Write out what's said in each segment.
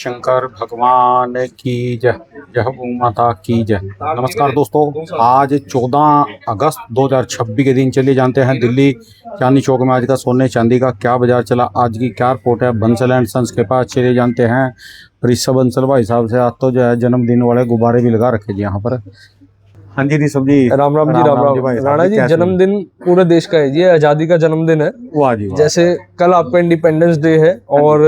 शंकर भगवान की जय। जय गौ माता की जय। नमस्कार दोस्तों, आज 14 अगस्त 2026 के दिन चलिए जानते हैं दिल्ली चांदनी चौक में आज का सोने चांदी का क्या बाजार चला, आज की क्या रिपोर्ट है। बंसल एंड सन्स के पास चलिए जानते हैं ऋषभ बंसल भाई साहब से। आज तो जो है जन्मदिन वाले गुब्बारे भी लगा रखे जी यहाँ पर। हाँ जी ऋषभ जी, राम राम जी, राम राम भाई साहब राणा जी। कैसे हैं? जन्मदिन पूरे देश का है, ये आजादी का जन्मदिन है। वाह जी वाह। जैसे कल आपका इंडिपेंडेंस डे है और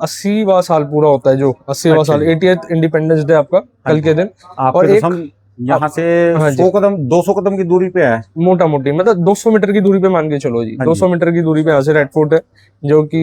80वां साल पूरा होता है, जो 80वां अच्छा साल जी। 80th इंडिपेंडेंस डे आपका कल के दिन। आपके और तो एक सम यहाँ से हाँ 100 कदम 200 कदम की दूरी पे है, मोटा मोटी मतलब 200 मीटर की दूरी पे मान के चलो जी। हाँ जी। 200 मीटर की दूरी पे यहाँ से रेड फोर्ट है, जो कि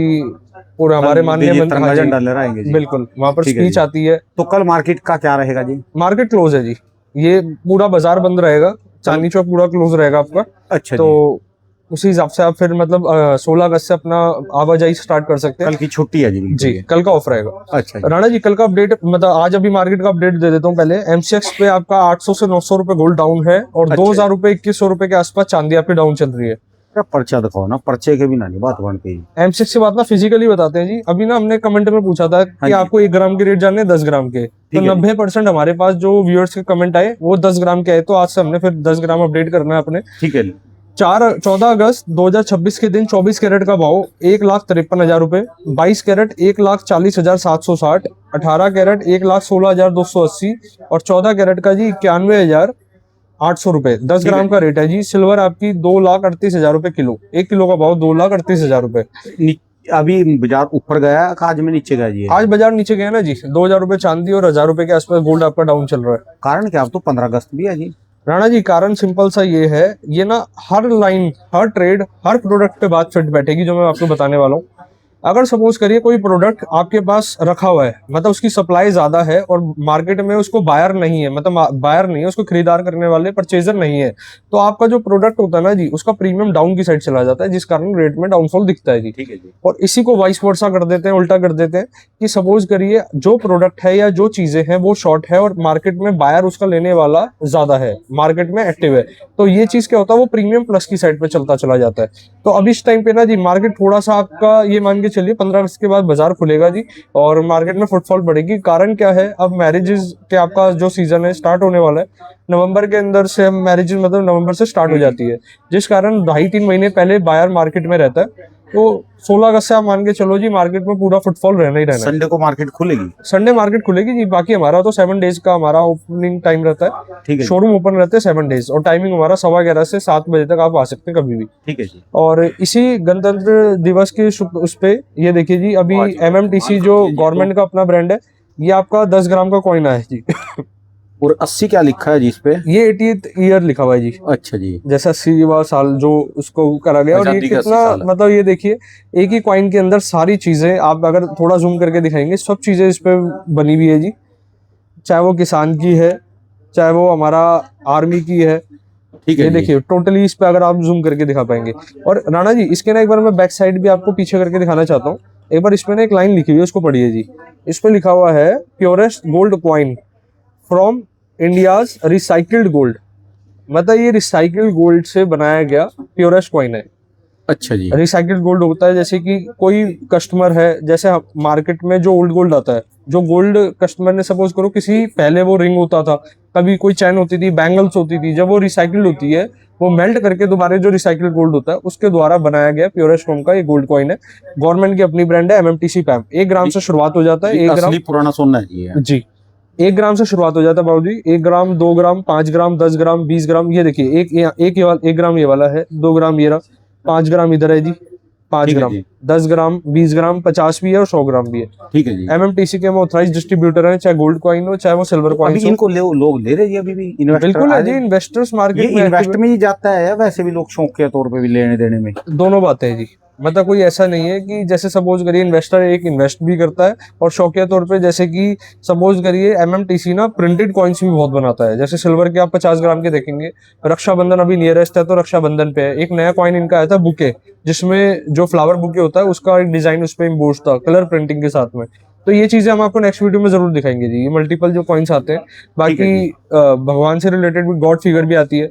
पूरा हमारे माननीय मंत्री, तिरंगा हाँ जी झंडा लहराएंगे जी। बिल्कुल, वहां पर ठीक है स्पीच जी। आती है। तो कल मार्केट का क्या रहेगा जी? मार्केट क्लोज है जी, ये पूरा बाजार बंद रहेगा, चांदनी चौक पूरा क्लोज रहेगा आपका। अच्छा तो जी। उसी हिसाब से आप फिर मतलब 16 अगस्त से अपना आवाजाही स्टार्ट कर सकते हैं। कल की छुट्टी है जी बिल्कुल जी, ये। कल का ऑफ रहेगा। अच्छा जी। राणा जी, कल का अपडेट मतलब आज अभी मार्केट का अपडेट दे देता हूँ पहले। एमसीएक्स पे आपका 800 से 900 रुपए गोल्ड डाउन है और अच्छा 2000 रुपए 2100 रुपए के आसपास चांदी आपकी डाउन चल रही है। क्या पर्चा दिखाओ ना, पर्चे के बिना नहीं बात बनती है। एमसीएक्स की बात ना फिजिकली बताते हैं जी। अभी ना हमने कमेंट में पूछा था हाँ कि जी। आपको 1 ग्राम के रेट जानने हैं 10 ग्राम के, तो ठीक है जी। 90% हमारे पास जो व्यूअर्स के कमेंट आए वो 10 ग्राम के आए, तो आज से हमने फिर 10 ग्राम अपडेट करना है अपने। ठीक है जी। 14 अगस्त 2026 के दिन 24 कैरेट का भाव 1,53,000 रुपए, 22 कैरेट 1,40,760, 18 कैरेट 1,16,280 और 14 कैरेट का जी 91,800 रुपए। 10 ग्राम का रेट है जी। सिल्वर आपकी 2,38,000 रुपए किलो, 1 किलो का भाव 2,38,000 रुपए। अभी बाजार ऊपर गया आज में नीचे गया जी? आज बाजार नीचे गया ना जी, 2,000 रुपए चांदी और 1,000 रुपए के आसपास गोल्ड आपका डाउन चल रहा है। कारण क्या, अब तो 15 अगस्त भी है जी। राणा जी, कारण सिंपल सा ये है, ये ना हर लाइन, हर ट्रेड, हर प्रोडक्ट पे बात फिट बैठेगी जो मैं आपको बताने वाला हूँ। अगर सपोज करिए कोई प्रोडक्ट आपके पास रखा हुआ है, मतलब उसकी सप्लाई ज्यादा है और मार्केट में उसको बायर नहीं है, मतलब बायर नहीं है, उसको खरीदार करने वाले परचेजर नहीं है, तो आपका जो प्रोडक्ट होता है ना जी, उसका प्रीमियम डाउन की साइड चला जाता है, जिस कारण रेट में डाउनफॉल दिखता है जी। ठीक है जी। और इसी को वाइस वर्सा कर देते हैं, उल्टा कर देते हैं कि सपोज करिए जो प्रोडक्ट है या जो चीजें हैं वो शॉर्ट है और मार्केट में बायर उसका लेने वाला ज्यादा है, मार्केट में एक्टिव है, तो ये चीज क्या होता है, वो प्रीमियम प्लस की साइड पे चलता चला जाता है। तो अब इस टाइम पे ना जी मार्केट थोड़ा सा आपका ये मान के चलिए 15 अगस्त के बाद बाजार खुलेगा जी और मार्केट में फुटफॉल बढ़ेगी। कारण क्या है, अब मैरिजेस के आपका जो सीजन है स्टार्ट होने वाला है, नवंबर के अंदर से मैरिजेस मतलब नवंबर से स्टार्ट हो जाती है, जिस कारण 2.5-3 महीने पहले बायर मार्केट में रहता है। तो 16 अगस्त से आप मान के चलो जी मार्केट में पूरा फुटफॉल रहना ही रहना है। संडे को मार्केट खुलेगी? संडे मार्केट खुलेगी जी। बाकी हमारा तो 7 डेज का हमारा ओपनिंग टाइम रहता है। ठीक है। शोरूम ओपन रहते हैं 7 डेज और टाइमिंग हमारा 11:15 से 7 बजे तक आप आ सकते हैं कभी भी। ठीक है जी। और इसी गणतंत्र दिवस के उस पे ये देखिए जी, अभी एमएमटीसी जो गवर्नमेंट का अपना ब्रांड है, ये आपका 10 ग्राम का कॉइन है जी। और 80 क्या लिखा है जी इस पे? ये 80th ईयर लिखा हुआ है जी। अच्छा जी। जैसा 80वां साल जो उसको करा गया। और ये आजादी का 80 कितना साल है। मतलब ये देखिए, एक ही कॉइन के अंदर सारी चीजें आप अगर थोड़ा जूम करके दिखाएंगे, सब चीजें इस पे बनी हुई है जी। चाहे वो किसान की है, चाहे वो हमारा आर्मी की है। ठीक है ये जी। देखिए टोटली इस पे अगर आप जूम करके दिखा पाएंगे। और राणा जी, इसके ना एक बार मैं बैक साइड भी आपको पीछे करके दिखाना चाहता हूँ। एक बार इसमें ना एक लाइन लिखी हुई है, उसको पढ़िए जी। इस पे लिखा हुआ है purest gold coin from India's recycled gold. मतलब ये रिसाइकिल्ड गोल्ड से बनाया गया प्योरेस्ट कॉइन है। अच्छा जी। रिसाइकिल्ड गोल्ड होता है, जैसे कि कोई कस्टमर है, जैसे मार्केट में जो ओल्ड गोल्ड आता है, जो गोल्ड कस्टमर ने सपोज करो किसी पहले वो रिंग होता था, कभी कोई चैन होती थी, बैंगल्स होती थी, जब वो रिसाइकिल्ड होती है वो मेल्ट करके दोबारा जो रिसाइकिल्ड गोल्ड होता है उसके द्वारा बनाया गया प्योरेस्ट फॉर्म का ये गोल्ड कॉइन है। गवर्नमेंट की अपनी ब्रांड है एमएमटीसी पैम। 1 ग्राम से शुरुआत हो जाता है। 1 ग्राम असली पुराना सोना है जी ये। जी, 1 ग्राम से शुरुआत हो जाता है बाबू जी। 1 ग्राम, 2 ग्राम, 5 ग्राम, 10 ग्राम, 20 ग्राम। ये देखिए एक ग्राम ये वाला है, 2 ग्राम ये रहा, 5 ग्राम इधर है जी, 5 ठीक है ग्राम, जी। 10 ग्राम, 20 ग्राम, 50 भी है और 100 ग्राम भी है। ठीक है जी। एमएमटीसी के हम ऑथराइज डिस्ट्रीब्यूटर हैं, चाहे गोल्ड कॉइन हो चाहे वो सिल्वर कॉइन अभी हो। इनको लोग ले रहे हैं जी, अभी भी इन्वेस्टर बिल्कुल है जी, इन्वेस्टर्स ये मार्केट में इन्वेस्ट में ही जाता है, वैसे भी लोग शौक के तौर पे भी लेने देने में। दोनों बातें हैं जी। मतलब कोई ऐसा नहीं है कि जैसे सपोज करिए इन्वेस्टर एक इन्वेस्ट भी करता है और शौकिया तौर पे, जैसे कि सपोज करिए एमएमटीसी ना प्रिंटेड कॉइन्स भी बहुत बनाता है। जैसे सिल्वर के आप 50 ग्राम के देखेंगे। रक्षाबंधन अभी नियरेस्ट है तो रक्षाबंधन पे है, एक नया कॉइन इनका आया था बुके, जिसमें जो फ्लावर बुके होता है उसका एक डिजाइन उस पर इम्बोस था कलर प्रिंटिंग के साथ में। तो ये चीजें हम आपको नेक्स्ट वीडियो में जरूर दिखाएंगे जी। ये मल्टीपल जो कॉइन्स आते हैं, बाकी भगवान से रिलेटेड भी गॉड फिगर भी आती है,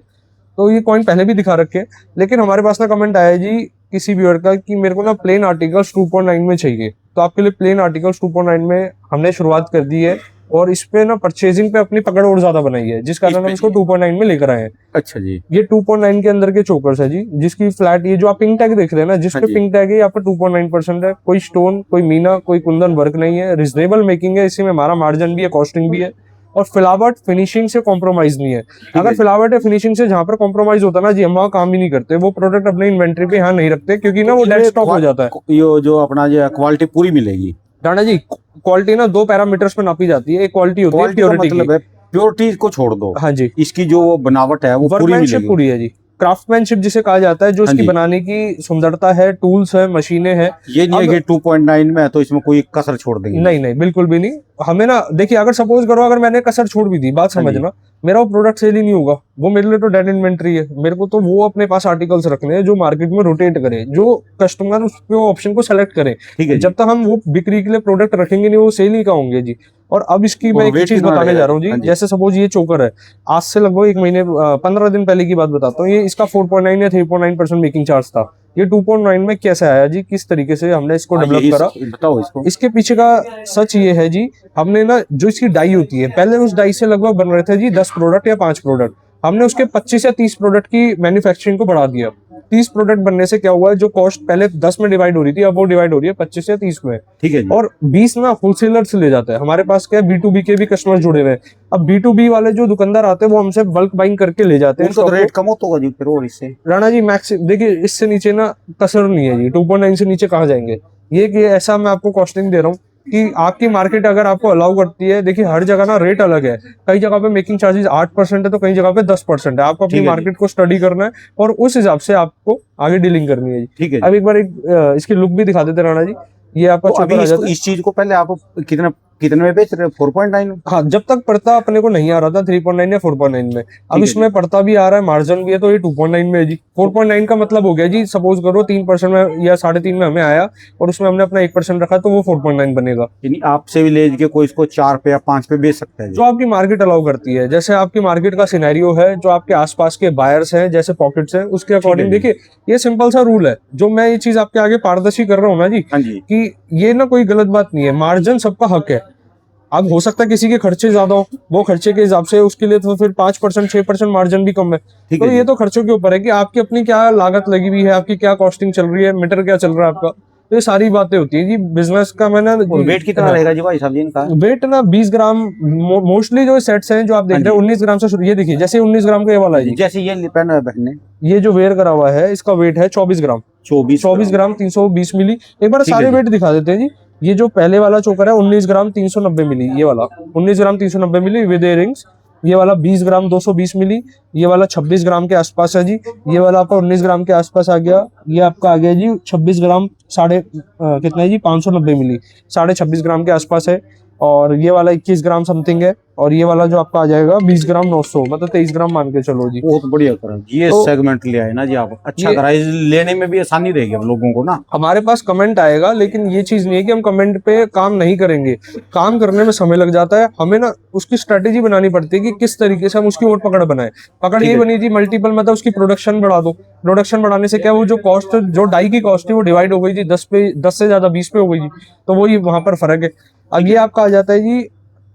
तो ये कॉइन पहले भी दिखा रखे। लेकिन हमारे पास ना कमेंट आया जी किसी व्यूअर का कि मेरे को ना प्लेन आर्टिकल्स 2.9 में चाहिए, तो आपके लिए प्लेन आर्टिकल्स 2.9 में हमने शुरुआत कर दी है। और इस पे ना परचेजिंग पे अपनी पकड़ और ज्यादा बनाई है, जिस कारण हम इसको 2.9 में लेकर आए हैं। अच्छा जी। ये 2.9 के अंदर के चोकर्स है जी, जिसकी फ्लैट, ये जो आप पिंक टैग देख रहे हैं ना, जिस हाँ पे जी। पिंक टैग है, यहाँ पर 2.9% है। कोई स्टोन, कोई मीना, कोई कुंदन वर्क नहीं है, रिजनेबल मेकिंग है, इसी में हमारा मार्जिन भी है, कॉस्टिंग भी है। और फिलावट फिनिशिंग से कॉम्प्रोमाइज नहीं है। अगर है। फिलावट या फिनिशिंग से जहां पर कॉम्प्रोमाइज होता है ना जी, हम वहाँ काम ही नहीं करते, वो प्रोडक्ट अपने इन्वेंट्री पे यहाँ नहीं रखते, क्योंकि ना वो डेड स्टॉक हो जाता है। ये जो अपना जो क्वालिटी पूरी मिलेगी राणा जी, क्वालिटी ना 2 पैरामीटर्स पे नापी जाती है। एक क्वालिटी होती है क्वालिटी का प्योरिटी की। मतलब है प्योरिटी को छोड़ दो, हाँ जी, इसकी जो बनावट है वो पूरी वर्कमैनशिप मिलेगी। पूरी है जी। क्राफ्टमैनशिप जिसे कहा जाता है, जो हाँ इसकी जी। बनाने की सुंदरता है, टूल्स है, मशीनें हैं। ये नहीं है अब कि 2.9 में है तो इसमें कोई कसर छोड़ देंगे। नहीं नहीं, बिल्कुल भी नहीं। हमें ना देखिए, अगर सपोज करो अगर मैंने कसर छोड़ भी दी, बात हाँ जी। समझना, मेरा वो प्रोडक्ट सेल ही नहीं होगा। वो मेरे लिए तो डेड इन्वेंट्री है। मेरे को तो वो अपने पास आर्टिकल्स रखने हैं जो मार्केट में रोटेट करे, जो कस्टमर उस पे ऑप्शन को सेलेक्ट करे। ठीक है जी। जब तक हम वो बिक्री के लिए प्रोडक्ट रखेंगे नहीं, वो सेल ही का होंगे जी। और अब इसकी मैं और एक वेट चीज कितना बताने रहेगा जा रहा हूँ जी? जी। हाँ जी। जैसे सपोज ये चोकर है, आज से लगभग 1 महीने 15 दिन पहले की बात बताता हूँ। ये इसका 4.9 या 3.9% मेकिंग चार्ज था। ये 2.9 में कैसे आया जी, किस तरीके से हमने इसको हाँ, डेवलप यही करा, बताओ इसको। इसके पीछे का सच ये है जी। हमने ना जो इसकी डाई होती है, पहले उस डाई से लगभग बन रहे थे जी 10 प्रोडक्ट या 5 प्रोडक्ट। हमने उसके 25 या 30 प्रोडक्ट की मैन्युफैक्चरिंग को बढ़ा दिया। 30 प्रोडक्ट बनने से क्या हुआ है, जो कॉस्ट पहले 10 में डिवाइड हो रही थी, अब वो डिवाइड हो रही है 25 या 30 में। ठीक है जी। और 20 ना होलसेलर से ले जाता है। हमारे पास क्या है, B2B के भी कस्टमर जुड़े हुए हैं। अब B2B वाले जो दुकानदार आते हैं, वो हमसे बल्क बाइंग करके ले जाते हैं उनका तो stock को। रेट कम होता होगा जी फिर, और इससे राणा जी मैक्स देखिए, इससे नीचे ना कसर नहीं है जी। 2.9 से नीचे कहाँ जाएंगे। ये कि ऐसा मैं आपको कॉस्टिंग दे रहा हूँ कि आपकी मार्केट अगर आपको अलाउ करती है, देखिए हर जगह ना रेट अलग है। कई जगह पे मेकिंग चार्जेस 8% है, तो कई जगह पे 10% है। आपको अपनी ठीक है जी। मार्केट को स्टडी करना है और उस हिसाब से आपको आगे डीलिंग करनी है जी। ठीक है अब जी। एक बार इसकी लुक भी दिखा देते राणा जी। ये आपका तो अभी चोकर आ जाता है। इस चीज को पहले आप कितने में बेच रहे हो? 4.9? हाँ, जब तक पड़ता अपने को नहीं आ रहा था 3.9 या 4.9 में। अब है इसमें पड़ता भी आ रहा है, मार्जिन भी है, तो ये 2.9 में है जी। 4.9 का मतलब हो गया जी, सपोज करो 3% में या 3.5 में हमें आया और उसमें हमने अपना 1% रखा, तो वो 4.9 बनेगा। यानी आपसे भी ले के कोई इसको 4 पे या 5 पे बेच सकता है जो आपकी मार्केट अलाउ करती है, जैसे आपकी मार्केट का सिनेरियो है, जो आपके आसपास के बायर्स हैं, जैसे पॉकेट्स हैं, उसके अकॉर्डिंग जी। देखिए। ये सिंपल सा रूल है, जो मैं ये चीज आपके आगे पारदर्शी कर रहा हूँ ना जी, हाँ जी। कि ये ना कोई गलत बात नहीं है। मार्जिन सबका हक है। अब हो सकता है किसी के खर्चे ज्यादा हो, वो खर्चे के हिसाब से उसके लिए तो फिर 5% 6% मार्जिन भी कम है। ठीक तो है ये जी। तो खर्चों के ऊपर है कि आपकी अपनी क्या लागत लगी हुई है, आपकी क्या कॉस्टिंग चल रही है, मीटर क्या चल रहा है आपका। तो ये सारी बातें होती है जी बिजनेस का। मैंने और वेट कितना रहेगा जी भाई साहब जी इनका? वेट ना 20 ग्राम मोस्टली जो सेट्स हैं जो आप देख हाँ रहे हैं जी। 19 ग्राम से शुरू। ये देखिए, जैसे 19 ग्राम का ये वाला है जी। जैसे ये पहना है बहन ने, ये जो वेयर करा हुआ है, इसका वेट है 24 ग्राम। 24 ग्राम 320 मिली। एक बार ठीक है सारे जी। वेट दिखा देते हैं जी। ये जो पहले वाला चोकर है 19 ग्राम 390 मिली, ये वाला 19 ग्राम 390 मिली विद इयरिंग्स। ये वाला 20 ग्राम 220 मिली। ये वाला 26 ग्राम के आसपास है जी। ये वाला आपका 19 ग्राम के आसपास आ गया। ये आपका आ गया जी 26 ग्राम कितना है जी 590 मिली, 26.5 ग्राम के आसपास है। और ये वाला 21 ग्राम समथिंग है। और ये वाला जो आपका आ जाएगा 20 ग्राम 900, मतलब 23 ग्राम मान के चलो जी। बहुत बढ़िया करा ये तो सेगमेंट ले आए ना जी आप, अच्छा ये- करा। लेने में भी आसानी रहेगी अब लोगों को ना। हमारे पास कमेंट आएगा, लेकिन ये चीज नहीं है कि हम कमेंट पे काम नहीं करेंगे। काम करने में समय लग जाता है। हमें ना उसकी स्ट्रेटेजी बनानी पड़ती है कि किस तरीके से हम उसकी और पकड़ बनाए। पकड़ ये बनी थी मल्टीपल, मतलब उसकी प्रोडक्शन बढ़ा दो। प्रोडक्शन बढ़ाने से क्या, वो जो कॉस्ट, जो डाई की कॉस्ट थी, वो डिवाइड हो गई थी 10 से ज्यादा 20 पे हो गई थी। तो वही वहां पर फर्क है। अब ये आपका आ जाता है जी,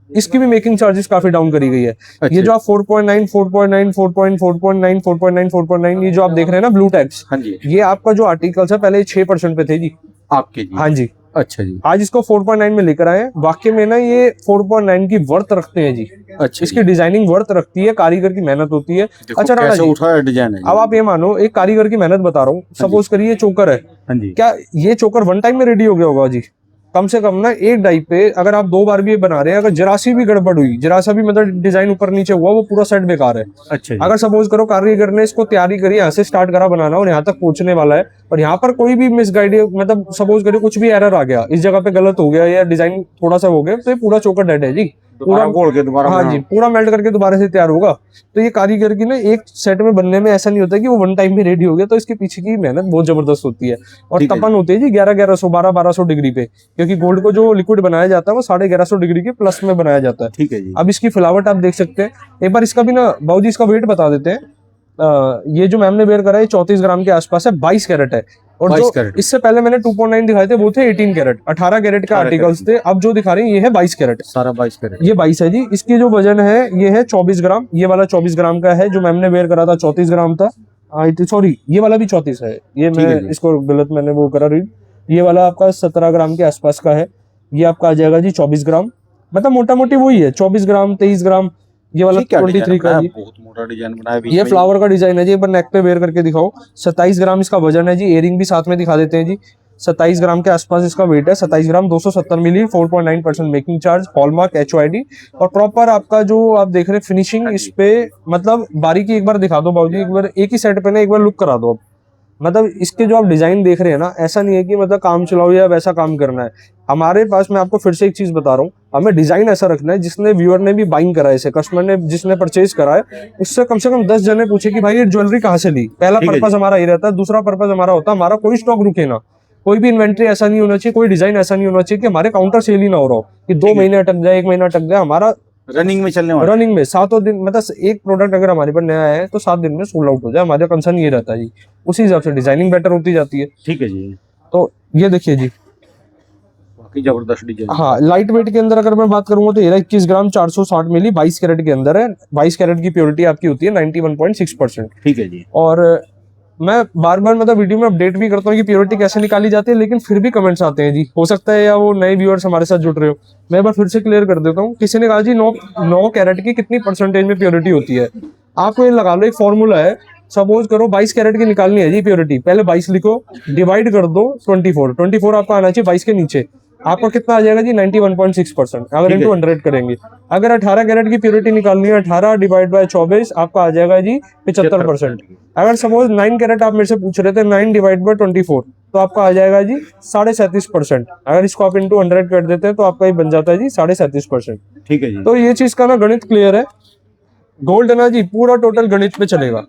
इसकी भी मेकिंग चार्जेस काफी डाउन करी गई है। ये जो आप 4.9 4.9 4.9 4.9 4.9 ये जो आप देख रहे हैं ना ब्लू टैग्स, हाँ जी। ये आपका जो आर्टिकल्स है पहले 6% पे थे जी। आपके जी। हाँ जी। अच्छा जी। आज इसको 4.9 में लेकर आए हैं। वाकई में ना ये 4.9 की वर्थ रखते हैं जी। अच्छा इसकी डिजाइनिंग वर्थ रखती है, कारीगर की मेहनत होती है। अच्छा राणा कैसे जी, उठाया डिजाइन है अब आप ये मानो एक कारीगर की मेहनत बता रहा हूँ। सपोज करिए ये चोकर है, हाँ जी। क्या ये चोकर वन टाइम में रेडी हो गया होगा जी? कम से कम ना एक डाई पे अगर आप 2 बार भी ये बना रहे हैं, अगर जरा सी भी गड़बड़ हुई, जरा सा भी मतलब डिजाइन ऊपर नीचे हुआ, वो पूरा सेट बेकार है। अच्छा जी। अगर सपोज करो कारीगर ने इसको तैयारी करी, यहाँ से स्टार्ट करा बनाना और यहाँ तक पहुंचने वाला है, और यहाँ पर कोई भी मिसगाइड, मतलब सपोज करो कुछ भी एरर आ गया, इस जगह पे गलत हो गया या डिजाइन थोड़ा सा हो गया, तो ये पूरा चोकर डेड है जी। पूरा गोल के दोबारा हाँ जी, पूरा मेल्ट करके दोबारा से तैयार होगा। तो ये कारीगर की ना एक सेट में बनने में ऐसा नहीं होता कि वो वन टाइम में रेडी हो गया, तो इसके पीछे की मेहनत बहुत जबरदस्त होती है। और ठीक है तपन होती है जी 1100 1200 डिग्री पे, क्योंकि गोल्ड को जो लिक्विड बनाया जाता है वो 1150 डिग्री के प्लस में बनाया जाता है। ठीक है जी। अब इसकी फिलावट आप देख सकते हैं। एक बार इसका भी ना बाबूजी इसका वेट बता देते हैं। ये जो मैम ने वेयर करा है 34 ग्राम के आसपास है, 22 कैरेट है। और 22 जो कैरेट। इससे पहले मैंने 2.9 दिखाए थे वो थे 18 कैरेट, 18 कैरेट के 18 आर्टिकल्स थे। अब जो दिखा रहे हैं ये है 22 कैरेट। सारा 22 कैरेट। ये 22 है जी। इसकी जो वजन है ये है 24 ग्राम। ये वाला 24 ग्राम का है, जो मैम ने वेयर करा था 34 ग्राम था। सॉरी, ये वाला भी 34 है। ये ठीक है मैं जी। इसको गलत मैंने वो करा रीड। ये वाला आपका 17 ग्राम के आसपास का है। ये आपका आ जाएगा जी 24 ग्राम। मतलब मोटा मोटी वही है, 24 ग्राम 23 ग्राम। ये वाला ठीक है, 23 का है जी। बहुत मोटा डिजाइन बनाया बीच ये में। फ्लावर का डिजाइन है जी। एक बार नेक पे वेयर करके दिखाओ। 27 ग्राम इसका वजन है जी। एयरिंग भी साथ में दिखा देते हैं जी। 27 ग्राम के आसपास इसका वेट है। 27 ग्राम 270 मिली, 4.9% मेकिंग चार्ज, हॉलमार्क, HOID। और प्रॉपर आपका जो आप देख रहे हैं फिनिशिंग इस पे, मतलब बारीकी एक बार दिखा दो बाबूजी। एक बार एक ही सेट पे ना एक बार लुक करा दो आप। मतलब इसके जो आप डिजाइन देख रहे हैं ना, ऐसा नहीं है कि मतलब काम चलाओ या वैसा काम करना है। हमारे पास, मैं आपको फिर से एक चीज बता रहा हूँ, हमें डिजाइन ऐसा रखना है जिसने व्यूअर ने भी बाइंग करा है, इसे कस्टमर ने जिसने परचेज करा है उससे कम से कम 10 जने पूछे कि भाई ये ज्वेलरी कहाँ से ली। पहला ठीक है पर्पज जी। हमारा ये रहता है। दूसरा पर्पज हमारा होता है, हमारा कोई स्टॉक रुके ना, कोई भी इन्वेंट्री ऐसा नहीं होना चाहिए, कोई डिजाइन ऐसा नहीं होना चाहिए कि हमारे काउंटर सेल ही ना हो रहा हो, कि 2 महीने अटक जाए, 1 महीना अटक जाए। हमारा रनिंग में चलने वाला। रनिंग में 7 दिन, मतलब एक प्रोडक्ट अगर हमारे पर नया है तो 7 दिन में सोल्ड आउट हो जाए। हमारा कंसर्न ये रहता है जी। उसी हिसाब से डिजाइनिंग बेटर होती जाती है। ठीक है जी। तो ये देखिए जी। बाकी जबरदस्त डिजाइन। हाँ, लाइट वेट के अंदर अगर मैं बात करूंगा तो ये 21 ग्राम 460 मिली 22 कैरेट के अंदर है। 22 कैरेट की प्योरिटी आपकी होती है 91.6%। ठीक है जी। और मैं बार बार मतलब वीडियो में अपडेट भी करता हूँ कि प्योरिटी कैसे निकाली जाती है, लेकिन फिर भी कमेंट्स आते हैं जी। हो सकता है या वो नए व्यूअर्स हमारे साथ जुड़ रहे हो। मैं एक बार फिर से क्लियर कर देता हूँ। किसी ने कहा जी 9 कैरेट की कितनी परसेंटेज में प्योरिटी होती है। आप ये लगा लो, एक फॉर्मूला है। सपोज करो 22 कैरेट की निकालनी है जी प्योरिटी। पहले 22 लिखो, डिवाइड कर दो 24 आपका आना चाहिए 22 के नीचे। आपको कितना आ जाएगा जी 91.6%, अगर ठीक है इंटू जी। 100 करेंगे। अगर 18 कैरेट की प्योरिटी निकालनी है, 18 डिवाइड बाय 24 आपका आ जाएगा जी 75%। अगर सपोज 9 कैरेट आप मेरे से पूछ रहे थे, 9 डिवाइड बाय 24 तो आपका आ जाएगा जी 37.5%। अगर इसको आप इंटू 100 कर देते हैं तो आपका ये बन जाता है जी 37.5%। ठीक है जी। तो ये चीज का ना गणित क्लियर है। गोल्ड है ना जी, पूरा टोटल गणित पे चलेगा।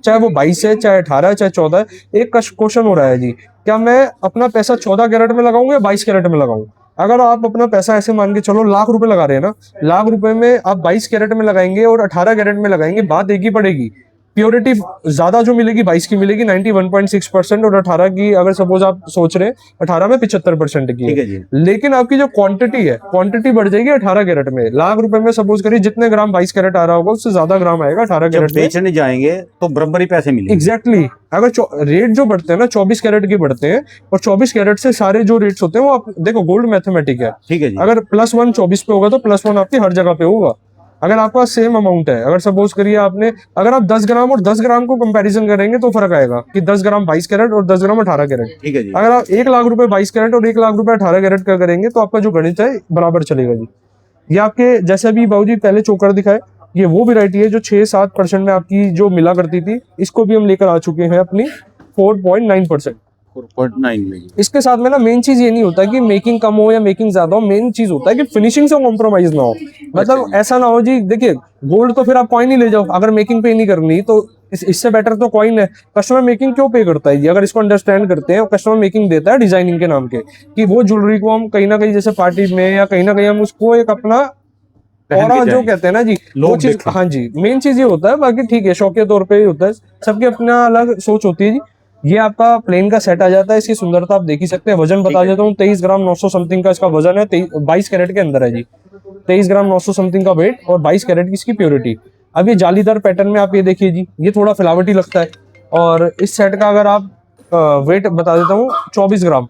चाहे वो 22 है, चाहे 18 है, चाहे 14 है। एक क्वेश्चन हो रहा है जी, क्या मैं अपना पैसा 14 कैरेट में लगाऊं या 22 कैरेट में लगाऊं। अगर आप अपना पैसा ऐसे मान के चलो लाख रुपए लगा रहे हैं ना, लाख रुपए में आप 22 कैरेट में लगाएंगे और 18 कैरेट में लगाएंगे, बात एक ही पड़ेगी। प्योरिटी ज्यादा जो मिलेगी 22 की मिलेगी 91.6%, और 18 की अगर सपोज आप सोच रहे हैं 18 में 75% की ठीक है जी। लेकिन आपकी जो क्वांटिटी है, क्वांटिटी बढ़ जाएगी 18 कैरेट में। लाख रुपए में सपोज करिए जितने ग्राम 22 कैरेट आ रहा होगा उससे ज्यादा ग्राम आएगा 18 जब कैरेट में। बेचने जाएंगे तो बराबर ही पैसे मिलेंगे। एग्जैक्टली अगर रेट जो बढ़ते हैं ना 24 कैरेट के बढ़ते हैं, और 24 कैरेट से सारे जो रेट्स होते हैं वो, आप देखो गोल्ड मैथमेटिक है। ठीक है जी। अगर +1 24 पे होगा तो +1 आपकी हर जगह पे होगा। अगर आपका सेम अमाउंट है, अगर सपोज करिए आपने, अगर आप 10 ग्राम और 10 ग्राम को कंपैरिजन करेंगे तो फर्क आएगा कि 10 ग्राम 22 कैरेट और 10 ग्राम 18 कैरेट। ठीक है जी। अगर आप 1 लाख रुपए 22 कैरेट और 1 लाख रुपए 18 कैरेट का करेंगे तो आपका जो गणित है बराबर चलेगा जी। ये आपके जैसे अभी बाबूजी पहले चोकर दिखाए, ये वो वैरायटी है जो 6-7% में आपकी जो मिला करती थी। इसको भी हम लेकर आ चुके हैं अपनी 4.9%। 4.9 में जी। इसके साथ में ना मेन चीज ये नहीं होता कि मेकिंग कम हो या मेकिंग ज्यादा हो, मेन चीज होता है कि फिनिशिंग से कॉम्प्रोमाइज ना हो। मतलब ऐसा ना हो जी, देखिए गोल्ड तो फिर आप कॉइन ही ले जाओ, अगर मेकिंग पे नहीं करनी तो इससे बेटर तो कॉइन है। कस्टमर मेकिंग क्यों पे करता है जी, अगर इसको अंडरस्टैंड करते हैं। कस्टमर मेकिंग देता है डिजाइनिंग के नाम के, कि वो ज्वेलरी को हम कहीं ना कहीं जैसे पार्टी में या कहीं ना कहीं हम उसको एक अपना पहन के और जो जाएं। कहते हैं ना जी वो लोग चीज, देखें। हाँ जी मेन चीज ये होता है। बाकी ठीक है शौकिया तौर पे ही होता है, सबकी अपना अलग सोच होती है जी। ये आपका प्लेन का सेट आ जाता है। इसकी सुंदरता आप देख ही सकते हैं। वजन बता देता हूँ, 23 ग्राम 900 समथिंग का इसका वजन है। 22 कैरेट के अंदर है जी। 23 ग्राम 900 समथिंग का वेट और 22 कैरेट की इसकी प्योरिटी। अब ये जालीदार पैटर्न में आप ये देखिए जी, ये थोड़ा फिलावटी लगता है। और इस सेट का अगर आप वेट बता देता हूँ 24 ग्राम।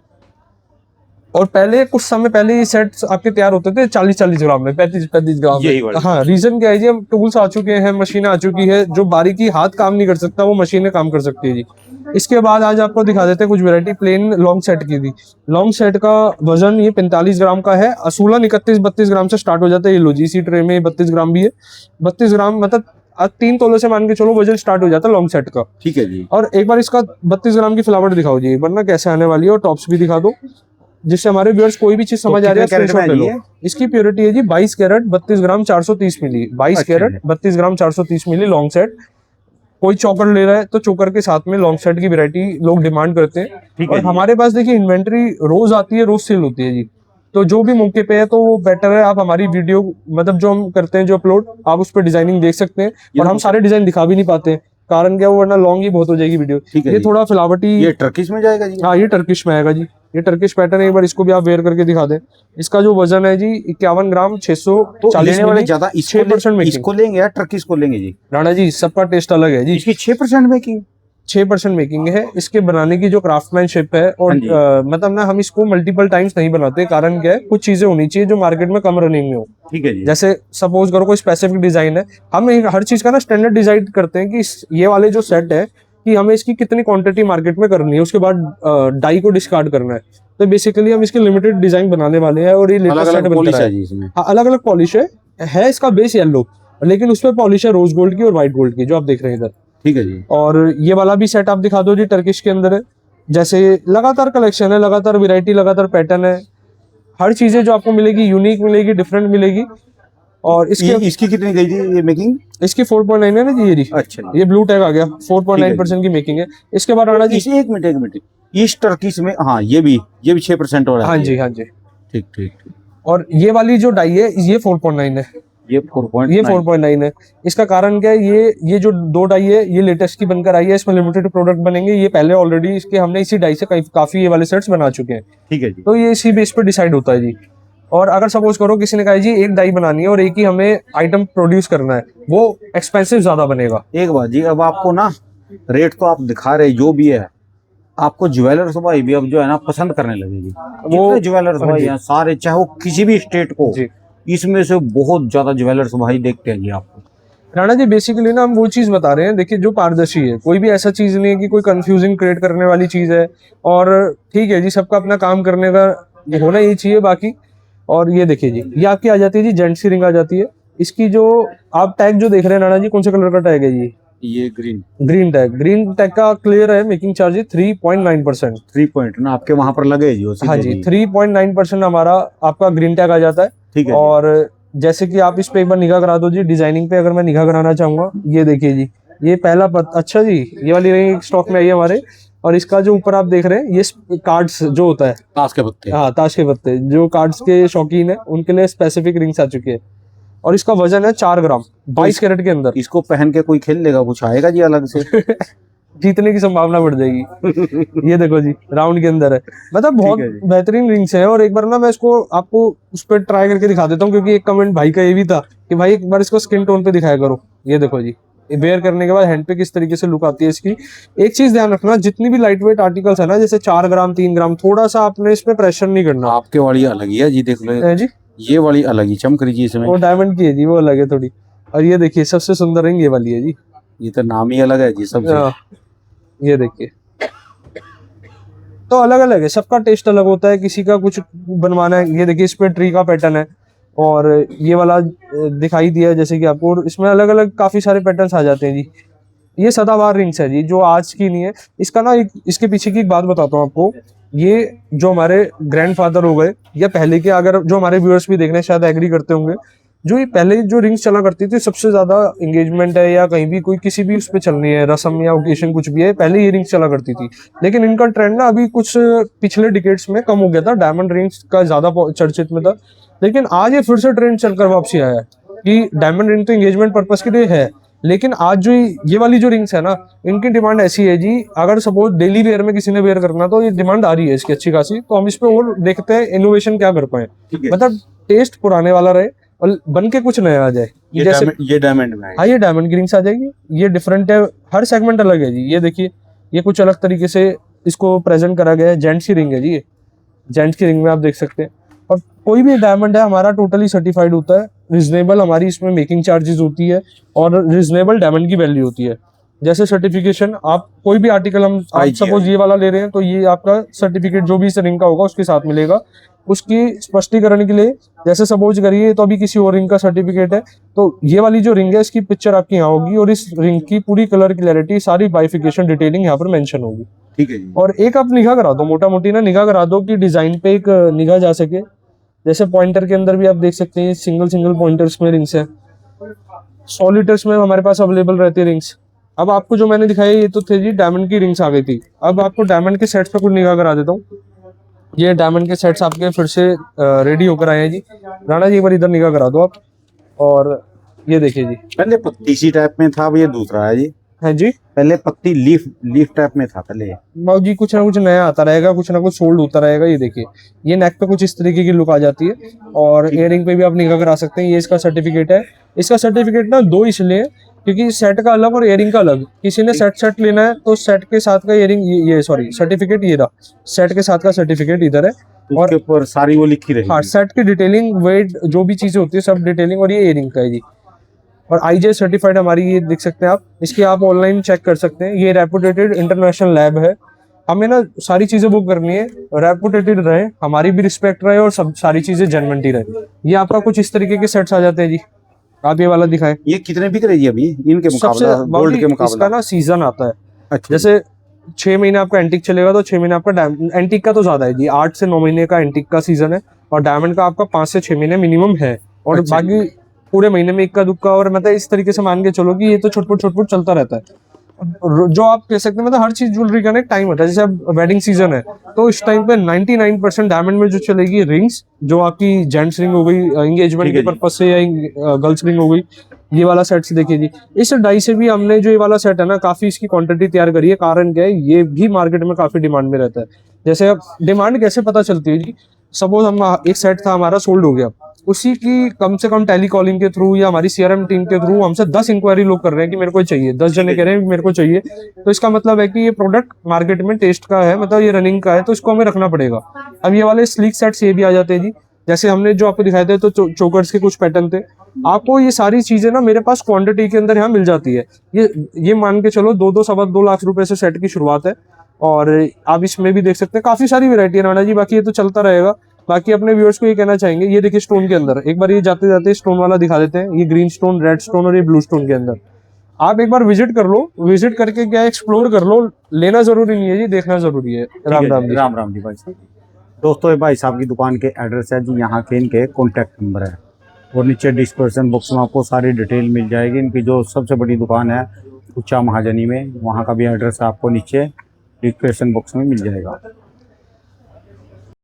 और पहले कुछ समय पहले ये सेट्स आपके तैयार होते थे 40-40 ग्राम में, 35-35 ग्राम यही में। वाला। हाँ, रीजन क्या है जी, हम टूल्स आ चुके हैं, मशीनें आ चुकी है, जो बारीकी हाथ काम नहीं कर सकता वो मशीनें काम कर सकती है जी। इसके बाद आज आपको दिखा देते हैं कुछ वैरायटी प्लेन लॉन्ग सेट की थी। लॉन्ग सेट का वजन ये 45 ग्राम का है। असूलन 31-32 ग्राम से स्टार्ट हो जाता है। ये लो जी, इसी ट्रे में 32 ग्राम भी है। 32 ग्राम मतलब 3 तोले से मान के चलो वजन स्टार्ट हो जाता है लॉन्ग सेट का। ठीक है जी। और एक बार इसका 32 ग्राम की फिलावट दिखाओ जी, एक बार ना कैसे आने वाली है, और टॉप्स भी दिखा दो, जिससे हमारे व्यूअर्स कोई भी चीज समझ आ रही है कितने कैरेट स्क्रीनशॉट में ले है लो। जी इसकी प्योरिटी है जी 22 कैरेट 32 ग्राम 430 मिली। 22 अच्छा कैरेट जी। 32 ग्राम 430 मिली लॉन्ग सेट। कोई चौकर ले रहा है तो चौकर के साथ में लॉन्ग सेट की वैरायटी लोग डिमांड करते हैं। ठीक है और जी। हमारे पास देखिए इन्वेंट्री रोज आती है, रोज सेल होती है जी। तो जो भी मौके पे है तो वो बेटर है आप हमारी वीडियो, मतलब जो हम करते हैं जो अपलोड, आप उस पर डिजाइनिंग देख सकते हैं। और हम सारे डिजाइन दिखा भी नहीं पाते हैं, कारण क्या, वो वरना लॉन्ग ही बहुत हो जाएगी वीडियो। ठीक है ये जी। थोड़ा फ्लावटी, ये टर्किश में जाएगा जी? हाँ ये टर्किश में आएगा जी, ये टर्किश पैटर्न है। एक बार इसको भी आप वेयर करके दिखा दें। इसका जो वजन है जी 51 ग्राम, तो 640 लेने वाले मिली, ज्यादा 6% मेकिंग। इसको लेंगे या टर्किश को लेंगे जी? राणा जी सबका टेस्ट अलग है जी। इसकी 6% मेकिंग, 6% मेकिंग है। इसके बनाने की जो क्राफ्टमैनशिप है, और हाँ जी। मतलब ना हम इसको मल्टीपल टाइम्स नहीं बनाते। कारण क्या है, कुछ चीजें होनी चाहिए जो मार्केट में कम रनिंग में हो। ठीक है जी। जैसे सपोज करो कोई स्पेसिफिक डिजाइन है, हम हर चीज का ना स्टैंडर्ड डिसाइड करते हैं कि ये वाले जो सेट है कि हमें इसकी कितनी क्वांटिटी मार्केट में करनी है, उसके बाद डाई को डिस्कार्ड करना है। तो बेसिकली हम इसके लिमिटेड डिजाइन बनाने वाले हैं, और ये अलग लेटेस्ट सेट अलग बनता पॉलिश है। है जी इसमें? हाँ अलग अलग पॉलिश है इसका बेस येलो, लेकिन उसपे पॉलिश है रोज गोल्ड की और व्हाइट गोल्ड की, जो आप देख रहे हैं इधर। ठीक है जी। और ये वाला भी सेट आप दिखा दो जी, टर्किश के अंदर है। जैसे लगातार कलेक्शन है, लगातार वैरायटी, लगातार पैटर्न है, हर चीजें जो आपको मिलेगी यूनिक मिलेगी, डिफरेंट मिलेगी। और इसकी कितनी गई थी ये मेकिंग? इसकी 4.9 है ना जी, ये जी। अच्छा जी। ये ब्लू टैग आ गया, ठीक है 4.9% की मेकिंग है। इसके बाद राणा जी, इस एक मिनट इस टर्किश में, हाँ ये भी 6% वाला हाँ है। जी हाँ जी। ठीक ठीक ठीक। और ये वाली जो डाई है ये 4.9 है, ये 4.9। ये 4.9 है। इसका कारण क्या है, ये जो दो डाई है ये लेटेस्ट की बनकर आई है, इसमें लिमिटेड प्रोडक्ट बनेंगे। ये पहले ऑलरेडी इसके हमने इसी डाई से काफी ये वाले सेट्स बना चुके हैं। ठीक है जी। तो ये इसी बेस पे डिसाइड होता है जी। और अगर सपोज करो किसी ने कहा जी एक डाई बनानी है और एक ही हमें आइटम प्रोड्यूस करना है, वो एक्सपेंसिव ज्यादा बनेगा। एक बात जी, अब आपको ना रेट तो आप दिखा रहे जो भी है, आपको ज्वेलर्स भाई भी अब जो है ना पसंद करने लगेगी। वो ज्वेलर्स भाई हैं सारे, चाहे वो किसी भी स्टेट को, जी। इसमें से बहुत ज्यादा ज्वेलर्स भाई देखते हैं जी आपको। राणा जी बेसिकली ना हम वो चीज बता रहे हैं, देखिए जो पारदर्शी है, कोई भी ऐसा चीज नहीं है कि कोई कंफ्यूजिंग क्रिएट करने वाली चीज है। और ठीक है जी, सबका अपना काम करने का होना ही चाहिए बाकी। और ये देखिए जी, ये आपकी आ जाती है जी जेंट्स की रिंग आ जाती है। इसकी जो आप टैग जो देख रहे हैं राणा जी, कौन से कलर का टैग है ये ग्रीन ग्रीन टैग का क्लियर है। Making charge 3.9%। 3 पॉइंट ना आपके वहां पर लगे जी? हाँ जी 3.9% हमारा आपका ग्रीन टैग आ जाता है। ठीक है। और जैसे कि आप इस पे एक बार निगाह करा दो जी, डिजाइनिंग पे अगर मैं निगाह कराना चाहूंगा, ये देखिए जी, ये पहला अच्छा जी, ये वाली रिंग स्टॉक में आई है हमारे। और इसका जो ऊपर आप देख रहे हैं, ये कार्ड्स जो होता है, ताश के पत्ते। हाँ ताश के पत्ते, जो कार्ड्स के शौकीन है उनके लिए स्पेसिफिक रिंग्स आ चुकी है। और इसका वजन है 4 ग्राम 22 कैरेट के अंदर। इसको पहन के कोई खेल लेगा, कुछ आएगा जी अलग से? जीतने की संभावना बढ़ जाएगी। ये देखो जी राउंड के अंदर है, मतलब बहुत बेहतरीन रिंग्स है। और एक बार ना मैं इसको आपको उस पर ट्राई करके दिखा देता हूँ, क्योंकि एक कमेंट भाई का ये भी था कि भाई एक बार इसको स्किन टोन पे दिखाया करो। ये देखो जी, वेयर करने के बाद हैंड पे किस तरीके से लुक आती है इसकी। एक चीज ध्यान रखना, जितनी भी लाइट वेट आर्टिकल्स है ना, जैसे 4 ग्राम 3 ग्राम, थोड़ा सा आपने इस पे प्रेशर नहीं करना। आपके वाली अलग ही है जी, देख लो जी, ये वाली अलग ही चमक रही जी इसमें। वो डायमंड की है जी, वो अलग है थोड़ी। और ये देखिए सबसे सुंदर रिंग ये वाली है जी, ये तो नाम ही अलग है जी सबसे। ये देखिए, तो अलग अलग है, सबका टेस्ट अलग होता है, किसी का कुछ बनवाना है। ये देखिए इस पे ट्री का पैटर्न है, और ये वाला दिखाई दिया जैसे कि आपको, और इसमें अलग अलग काफी सारे पैटर्न्स आ जाते हैं जी। ये सदाबहार रिंग्स है जी, जो आज की नहीं है। इसका ना इसके पीछे की एक बात बताता हूँ आपको। ये जो हमारे ग्रैंडफादर हो गए या पहले के, अगर जो हमारे व्यूअर्स भी देख रहे हैं शायद एग्री करते होंगे, जो ये पहले जो रिंग्स चला करती थी, सबसे ज्यादा एंगेजमेंट है या कहीं भी कोई किसी भी उस पर चलनी है, रस्म या ओकेशन कुछ भी है, पहले ये रिंग्स चला करती थी। लेकिन इनका ट्रेंड ना अभी कुछ पिछले डिकेड्स में कम हो गया था, डायमंड रिंग्स का ज्यादा चर्चित में था। लेकिन आज ये फिर से ट्रेंड चलकर वापसी आया है कि डायमंड रिंग तो एंगेजमेंट पर्पज के लिए है, लेकिन आज जो ये वाली जो रिंग्स है ना, इनकी डिमांड ऐसी है जी, अगर सपोज डेली वेयर में किसी ने वेयर करना, तो ये डिमांड आ रही है इसकी अच्छी खासी। तो हम इस पे और देखते हैं इनोवेशन क्या कर पाए, मतलब टेस्ट पुराने वाला रहे और बन के कुछ नया आ जाए। जैसे ये डायमंड में, हाँ ये डायमंड की रिंग्स आ जाएगी। ये डिफरेंट है, हर सेगमेंट अलग है जी। ये देखिए, ये कुछ अलग तरीके से इसको प्रेजेंट करा गया है। जेंट्स की रिंग है जी, ये जेंट्स की रिंग में आप देख सकते हैं। और कोई भी डायमंड है हमारा टोटली सर्टिफाइड होता है, रिजनेबल हमारी इसमें मेकिंग चार्जेस होती है, और रिजनेबल डायमंड की वैल्यू होती है। जैसे सर्टिफिकेशन, आप कोई भी आर्टिकल हम सपोज ये वाला ले रहे हैं, तो ये आपका सर्टिफिकेट जो भी इस रिंग का होगा उसके साथ मिलेगा। उसकी स्पष्टीकरण के लिए, जैसे सपोज करिए तो अभी किसी और रिंग का सर्टिफिकेट है, तो ये वाली जो रिंग है इसकी पिक्चर आपकी यहाँ होगी, और इस रिंग की पूरी कलर क्लैरिटी, सारी बाइफिकेशन डिटेलिंग यहाँ पर मेंशन होगी। ठीक है जी। और एक आप निगाह करा दो, मोटा मोटी ना निगाह करा दो कि डिजाइन पे एक निगाह जा सके। जैसे पॉइंटर के अंदर भी आप देख सकते हैं, सिंगल पॉइंटर्स में रिंग्स है, सॉलिटर्स में हमारे पास अवेलेबल रहती है रिंग्स। अब आपको जो मैंने दिखाई ये तो थे जी डायमंड की रिंग्स आ गई थी। अब आपको डायमंड के सेट्स पे कुछ निगाह करा देता हूँ। ये डायमंड के सेट्स आपके फिर से रेडी होकर आए हैं जी। राणा जी एक बार इधर निगाह करा दो आप, और ये देखिए जी, पहले पत्तीसी टाइप में था, अब ये दूसरा है जी। है जी। पहले पत्ती लीफ लीफ टाइप में था पहले। बाबू जी कुछ ना कुछ नया आता रहेगा, कुछ ना कुछ सोल्ड होता रहेगा। ये देखिए, ये नेक पे कुछ इस तरीके की लुक आ जाती है और इयरिंग पे भी आप निगाह करा सकते हैं। ये इसका सर्टिफिकेट है। इसका सर्टिफिकेट ना दो इसलिए क्योंकि सेट का अलग और इयरिंग का अलग। किसी ने सेट लेना है तो सेट के साथ का इयरिंग ये सॉरी सर्टिफिकेट ये रहा, सेट के साथ का सर्टिफिकेट इधर है। और उसके ऊपर सारी वो लिखी रहेगी। हाँ, सेट की डिटेलिंग, वेट, जो भी चीजें होती है सब डिटेलिंग, और ये इयरिंग का है जी। और आईजे सर्टिफाइड हमारी, ये देख सकते हैं आप, इसकी आप ऑनलाइन चेक कर सकते हैं। ये रेपुटेटेड इंटरनेशनल लैब है। हमें ना सारी चीजें बुक करनी है, रेपुटेटेड रहे, हमारी भी रिस्पेक्ट रहे और सब सारी चीजें जेन्युइनिटी रहे। ये आपका कुछ इस तरीके के सेट्स आ जाते हैं जी। आप ये वाला दिखाएं। ये कितने बिक रही है अभी इनके सबसे मुकाबला, गोल्ड के इसका मुकाबला? ना सीजन आता है। अच्छा। जैसे 6 महीने आपका एंटिक चलेगा तो 6 महीने आपका एंटिक का तो ज्यादा है जी, 8 से 9 महीने का एंटिक का सीजन है और डायमंड का आपका 5 से 6 महीने मिनिमम है। और अच्छा। बाकी पूरे महीने में इक्का दुक्का, और मतलब इस तरीके से मान के चलो कि ये तो छुटपुट चलता रहता है। जो आप कह सकते हैं मतलब हर चीज ज्वेलरी का ना एक टाइम होता है। जैसे अब वेडिंग सीजन है तो इस टाइम पे 99% डायमंड में जो चलेगी रिंग्स, जो आपकी जेंट्स रिंग हो गई एंगेजमेंट ठीक के है जी। पर्पज से या गर्ल्स रिंग हो गई, ये वाला सेट देखिए जी। इस डाई से भी हमने जो ये वाला सेट है ना, काफी इसकी क्वांटिटी तैयार करी है। कारण क्या है, ये भी मार्केट में काफी डिमांड में रहता है। जैसे अब डिमांड कैसे पता चलती है जी, सपोज हम एक सेट था हमारा सोल्ड हो गया, उसी की कम से कम टेली कॉलिंग के थ्रू या हमारी सीआरएम टीम के थ्रू हमसे 10 इंक्वायरी लोग कर रहे हैं कि मेरे को चाहिए, 10 जने कह रहे हैं कि मेरे को चाहिए। तो इसका मतलब है कि ये प्रोडक्ट मार्केट में टेस्ट का है, मतलब ये रनिंग का है, तो इसको हमें रखना पड़ेगा। अब ये वाले स्लीक सेट्स ये भी आ जाते हैं जी। जैसे हमने जो आपको दिखाए थे तो चोकर्स के कुछ पैटर्न थे। आपको ये सारी चीजें ना मेरे पास क्वांटिटी के अंदर यहाँ मिल जाती है। ये मान के चलो 2-2 लाख रुपए से सेट की शुरुआत है। और आप इसमें भी देख सकते हैं काफी सारी वेरायटी है राणा जी, बाकी ये तो चलता रहेगा। बाकी अपने व्यूअर्स को ये कहना चाहेंगे, ये देखिए स्टोन के अंदर एक बार ये जाते जाते स्टोन वाला दिखा देते हैं। ये ग्रीन स्टोन, रेड स्टोन और ये ब्लू स्टोन के अंदर आप एक बार विजिट कर लो। विजिट करके क्या एक्सप्लोर कर लो, लेना जरूरी नहीं है जी, देखना जरूरी है। राम राम जी। राम राम जी भाई साहब। दोस्तों ये भाई साहब की दुकान के एड्रेस है जी, यहाँ के इनके कॉन्टैक्ट नंबर है और नीचे डिस्क्रिप्शन बॉक्स में आपको सारी डिटेल मिल जाएगी। इनकी जो सबसे बड़ी दुकान है उच्चा महाजनी में, वहाँ का भी एड्रेस आपको नीचे डिस्क्रिप्शन बॉक्स में मिल जाएगा।